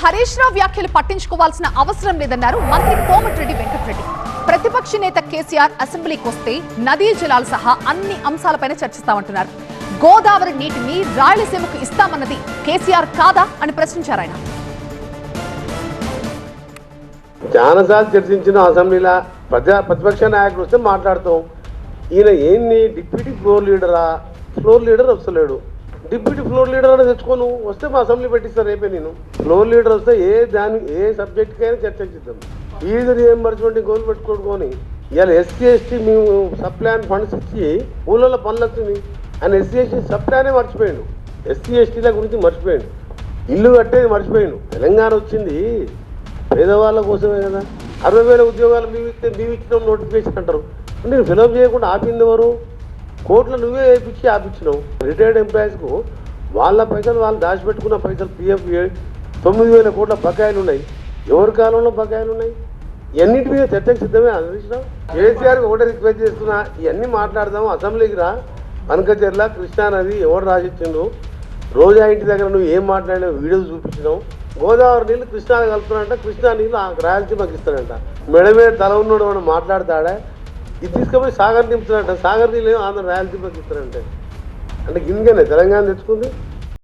హరీష్ రావు వ్యాఖ్యలు పట్టించుకోవాల్సిన అవసరం లేదన్నారు మంత్రి కోమటిరెడ్డి వెంకటరెడ్డి. ప్రతిపక్ష నేత కేసీఆర్ అసెంబ్లీకి వస్తే నదీ జలాలు సహా అన్ని అంశాలపైన చర్చిస్తామంటున్నారు. గోదావరి నీటిని రాయలసీమకు ఇస్తామన్నది కేసీఆర్ కాదా అని ప్రశ్నించారు ఆయన. చాలాసార్లు చర్చించిన అసెంబ్లీలో ప్రతిపక్ష నాయకుడు వస్తే మాట్లాడతాం. ఈయన ఏంది డిప్యూటీ ఫ్లోర్ లీడరా? ఫ్లోర్ లీడర్ వస్తలేడు. డిప్యూటీ ఫ్లోర్ లీడర్ అని తెచ్చుకోను వస్తే మా అసెంబ్లీ పెట్టిస్తారు. రేపే నేను ఫ్లోర్ లీడర్ వస్తే ఏ సబ్జెక్ట్కైనా చర్చించుద్దాం. ఫీజు రియంబర్స్మెంట్ గోల్ పెట్టుకోని ఇవాళ ఎస్సీ ఎస్టీ మేము సబ్ ప్లాన్ ఫండ్స్ ఇచ్చి ఊళ్ళో పనులు వస్తుంది. ఆయన ఎస్సీ ఎస్టీ సబ్ ప్లానే మర్చిపోయాడు. ఎస్సీ ఎస్టీల గురించి మర్చిపోయాడు. ఇల్లు కట్టేది మర్చిపోయాడు. తెలంగాణ వచ్చింది పేదవాళ్ళ కోసమే కదా. 60,000 ఉద్యోగాలు మేము ఇచ్చిన నోటిఫికేషన్ అంటారు. నేను ఫిలప్ చేయకుండా ఆపింది ఎవరు? కోర్టులో నువ్వే వేయించి ఆపించినావు. రిటైర్డ్ ఎంప్లాయీస్కు వాళ్ళ పైసలు వాళ్ళు దాచిపెట్టుకున్న పైసలు పిఎఫ్ 9,000 కోట్ల బకాయిలు ఉన్నాయి. ఎవరి కాలంలో బకాయిలు ఉన్నాయి? ఇవన్నిటి మీద చర్చకు సిద్ధమే. అందించినావు. కేసీఆర్కి ఒకటే రిక్వెస్ట్ చేస్తున్నా, ఇవన్నీ మాట్లాడదాము. అసెంబ్లీకి రా. పనకచెర్ల కృష్ణానది ఎవరు రాసిచ్చిండు? రోజా ఇంటి దగ్గర నువ్వు ఏం మాట్లాడినా వీడియోలు చూపించినావు. గోదావరి నీళ్ళు కృష్ణాని కలుపుతాడంట. కృష్ణా నీళ్ళు రాయలసీమకి ఇస్తాడంట. మెడ మీద తల ఉన్నాడు అని మాట్లాడతాడా? ఇది తీసుకుపోయి సాగర్ నింపుతాడంట. సాగర్ నీళ్ళు ఆంధ్ర రాయలసీమకి ఇస్తారంటే అంటే గింజనే తెలంగాణ తెచ్చుకుంది.